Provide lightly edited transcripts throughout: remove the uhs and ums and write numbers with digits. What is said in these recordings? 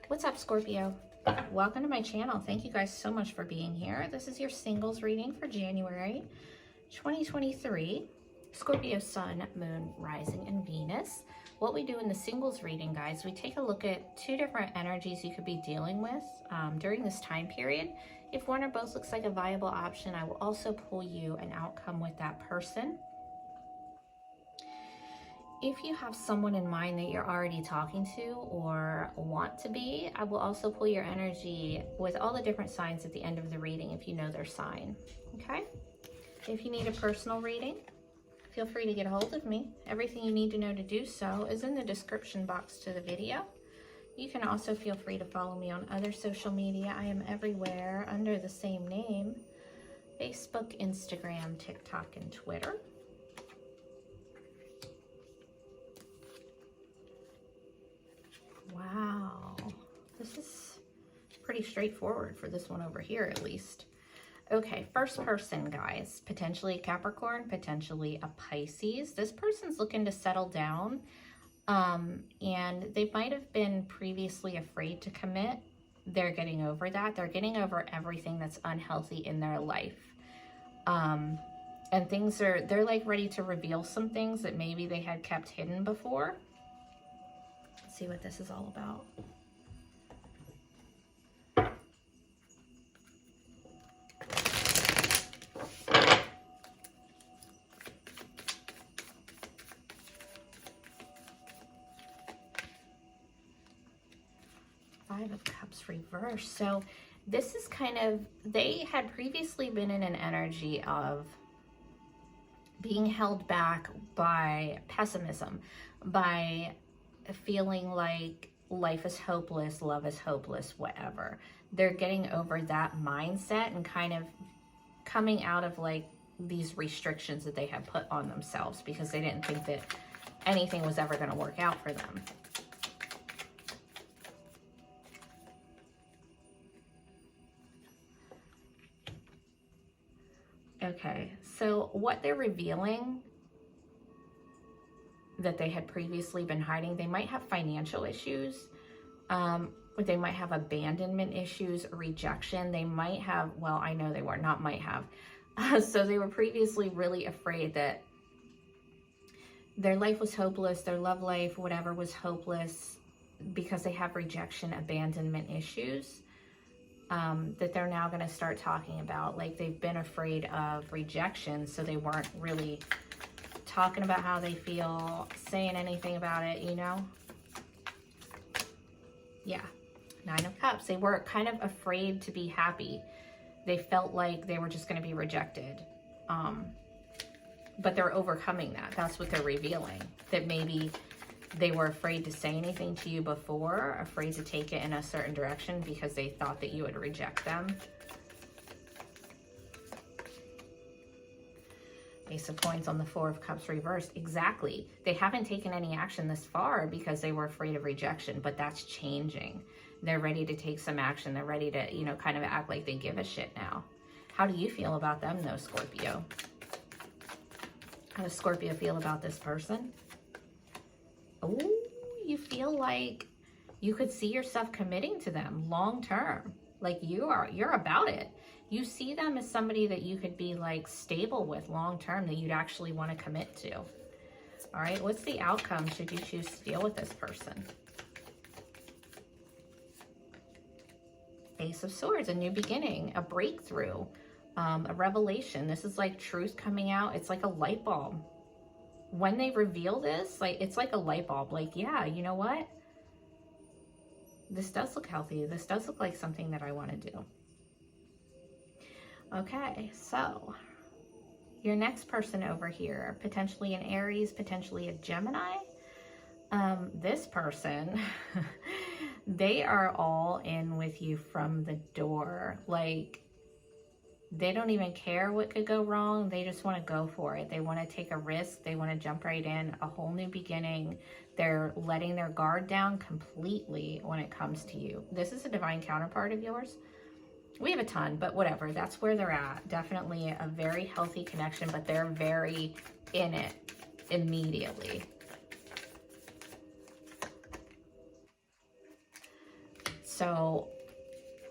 What's up, Scorpio? Welcome to my channel. Thank you guys so much for being here. This is your singles reading for January 2023. Scorpio Sun, Moon, Rising, and Venus. What we do in the singles reading, guys, we take a look at two different energies you could be dealing with during this time period. If one or both looks like a viable option, I will also pull you an outcome with that person. If you have someone in mind that you're already talking to or want to be, I will also pull your energy with all the different signs at the end of the reading if you know their sign, okay? If you need a personal reading, feel free to get a hold of me. Everything you need to know to do so is in the description box to the video. You can also feel free to follow me on other social media. I am everywhere under the same name: Facebook, Instagram, TikTok, and Twitter. Wow, this is pretty straightforward for this one over here, at least. Okay, first person, guys, potentially a Capricorn, potentially a Pisces. This person's looking to settle down, and they might have been previously afraid to commit. They're getting over that. They're getting over everything that's unhealthy in their life. And they're like ready to reveal some things that maybe they had kept hidden before. See what this is all about. Five of Cups reversed. So this is kind of, they had previously been in an energy of being held back by pessimism, by feeling like life is hopeless, love is hopeless, whatever. They're getting over that mindset and kind of coming out of like these restrictions that they had put on themselves because they didn't think that anything was ever going to work out for them. Okay, so what they're revealing that they had previously been hiding, they might have financial issues, they might have abandonment issues, rejection, they might have, well, I know they were, not might have. So they were previously really afraid that their life was hopeless, their love life, whatever, was hopeless because they have rejection, abandonment issues. That they're now going to start talking about. Like, they've been afraid of rejection, so they weren't really talking about how they feel, saying anything about it, you know? Yeah, Nine of Cups. They were kind of afraid to be happy. They felt like they were just going to be rejected. But they're overcoming that. That's what they're revealing. That maybe they were afraid to say anything to you before, afraid to take it in a certain direction because they thought that you would reject them. Ace of Coins on the Four of Cups reversed. Exactly. They haven't taken any action this far because they were afraid of rejection, but that's changing. They're ready to take some action. They're ready to, you know, kind of act like they give a shit now. How do you feel about them, though, Scorpio? How does Scorpio feel about this person? Oh, you feel like you could see yourself committing to them long term. Like you're about it. You see them as somebody that you could be like stable with long term, that you'd actually want to commit to. All right, what's the outcome should you choose to deal with this person? Ace of Swords, a new beginning, a breakthrough, a revelation. This is like truth coming out. It's like a light bulb. When they reveal this, like, it's like a light bulb. Like, yeah, you know what? This does look healthy. This does look like something that I want to do. Okay, so your next person over here, potentially an Aries, potentially a Gemini. This person, they are all in with you from the door. Like, they don't even care what could go wrong. They just want to go for it. They want to take a risk. They want to jump right in, a whole new beginning. They're letting their guard down completely when it comes to you. This is a divine counterpart of yours. We have a ton, but whatever. That's where they're at. Definitely a very healthy connection, but they're very in it immediately. So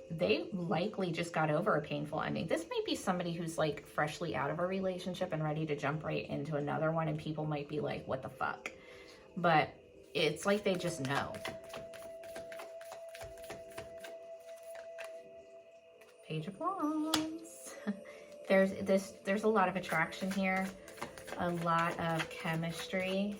they likely just got over a painful ending. This might be somebody who's like freshly out of a relationship and ready to jump right into another one, and people might be like, what the fuck? But it's like they just know. Page of Wands. There's a lot of attraction here, a lot of chemistry.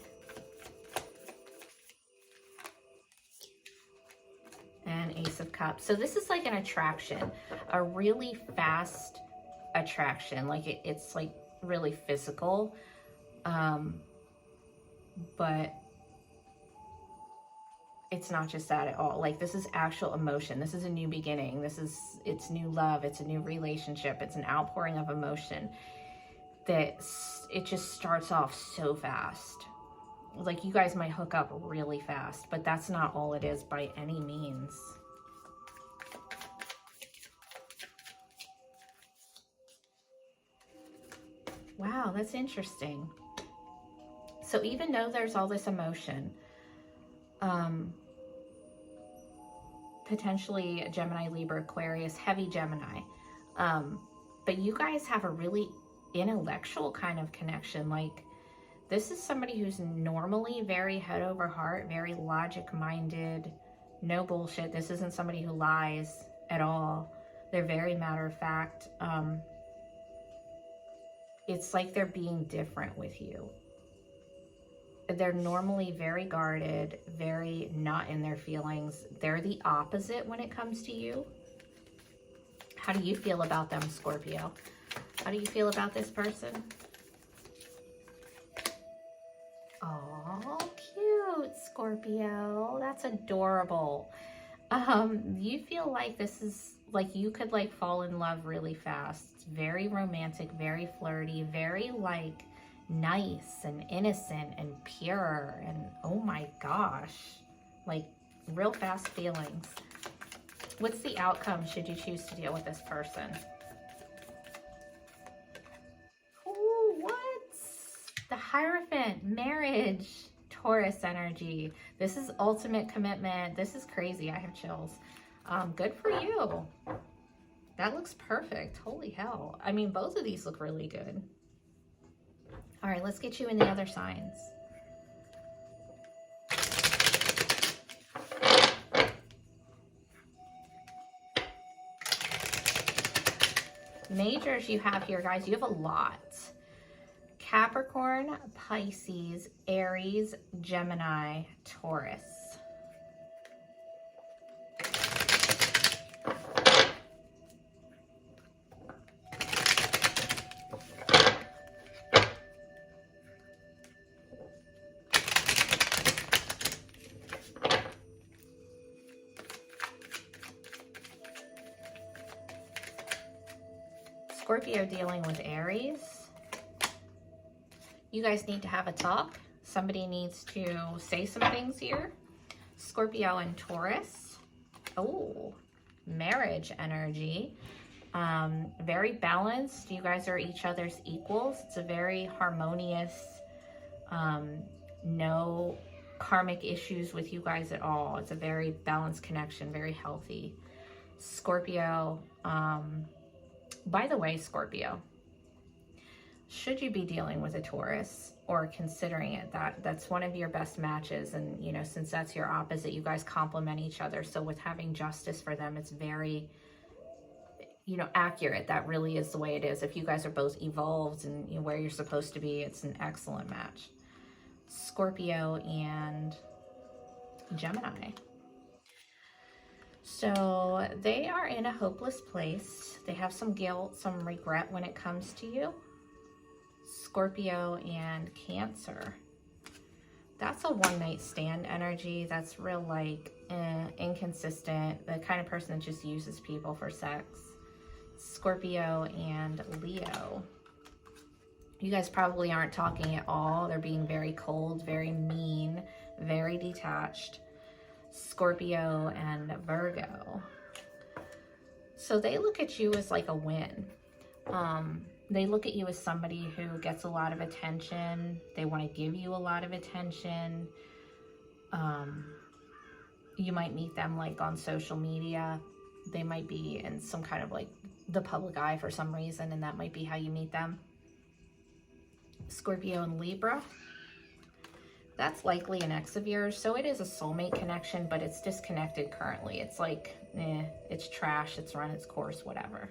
And Ace of Cups. So this is like an attraction, a really fast attraction. Like it's like really physical. But it's not just that at all. Like this is actual emotion. This is a new beginning. It's new love. It's a new relationship. It's an outpouring of emotion that it just starts off so fast. Like you guys might hook up really fast, but that's not all it is by any means. Wow, that's interesting. So even though there's all this emotion, potentially Gemini, Libra, Aquarius, heavy Gemini, but you guys have a really intellectual kind of connection. Like this is somebody who's normally very head over heart, very logic minded, no bullshit. This isn't somebody who lies at all. They're very matter of fact. It's like they're being different with you. They're normally very guarded, very not in their feelings. They're the opposite when it comes to you. How do you feel about them, Scorpio? How do you feel about this person? Oh, cute, Scorpio. That's adorable. You feel like this is like you could like fall in love really fast. It's very romantic, very flirty, very like nice and innocent and pure, and oh my gosh, like real fast feelings. What's the outcome should you choose to deal with this person? Oh, what? The Hierophant, marriage, Taurus energy. This is ultimate commitment. This is crazy. I have chills. Good for you. That looks perfect. Holy hell. I mean, both of these look really good. All right, let's get you in the other signs. Majors you have here, guys, you have a lot. Capricorn, Pisces, Aries, Gemini, Taurus. Scorpio dealing with Aries. You guys need to have a talk. Somebody needs to say some things here. Scorpio and Taurus. Oh, marriage energy. Very balanced. You guys are each other's equals. It's a very harmonious, no karmic issues with you guys at all. It's a very balanced connection, very healthy. Scorpio, by the way, Scorpio, should you be dealing with a Taurus or considering it, that's one of your best matches. And, you know, since that's your opposite, you guys complement each other. So with having justice for them, it's very, you know, accurate. That really is the way it is. If you guys are both evolved and you know, where you're supposed to be, it's an excellent match. Scorpio and Gemini. So they are in a hopeless place. They have some guilt, some regret when it comes to you. Scorpio and Cancer. That's a one-night stand energy. That's real like inconsistent. The kind of person that just uses people for sex. Scorpio and Leo. You guys probably aren't talking at all. They're being very cold, very mean, very detached. Scorpio and Virgo. So they look at you as like a win. They look at you as somebody who gets a lot of attention. They want to give you a lot of attention. You might meet them like on social media. They might be in some kind of like the public eye for some reason, and that might be how you meet them. Scorpio and Libra. That's likely an ex of yours. So it is a soulmate connection, but it's disconnected currently. It's like, it's trash. It's run its course, whatever.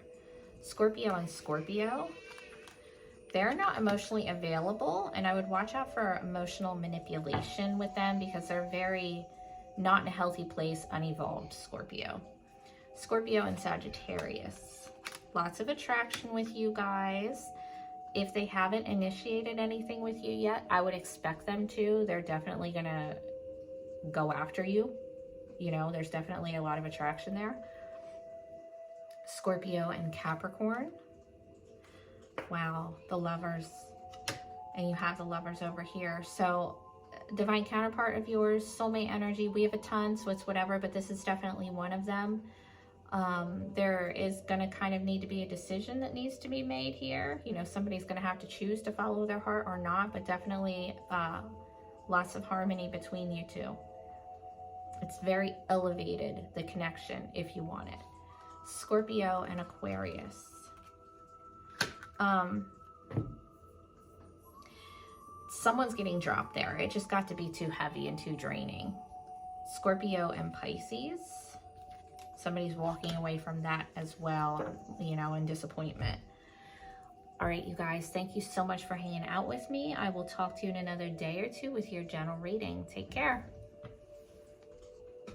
Scorpio and Scorpio. They're not emotionally available, and I would watch out for emotional manipulation with them because they're very not in a healthy place, unevolved Scorpio. Scorpio and Sagittarius. Lots of attraction with you guys. If they haven't initiated anything with you yet, I would expect them to. They're definitely going to go after you. You know, there's definitely a lot of attraction there. Scorpio and Capricorn. Wow, the Lovers. And you have the Lovers over here. So, divine counterpart of yours, soulmate energy. We have a ton, so it's whatever, but this is definitely one of them. There is going to kind of need to be a decision that needs to be made here. You know, somebody's going to have to choose to follow their heart or not, but definitely lots of harmony between you two. It's very elevated, the connection, if you want it. Scorpio and Aquarius. Someone's getting dropped there. It just got to be too heavy and too draining. Scorpio and Pisces. Somebody's walking away from that as well, you know, in disappointment. All right, you guys, thank you so much for hanging out with me. I will talk to you in another day or two with your general reading. Take care.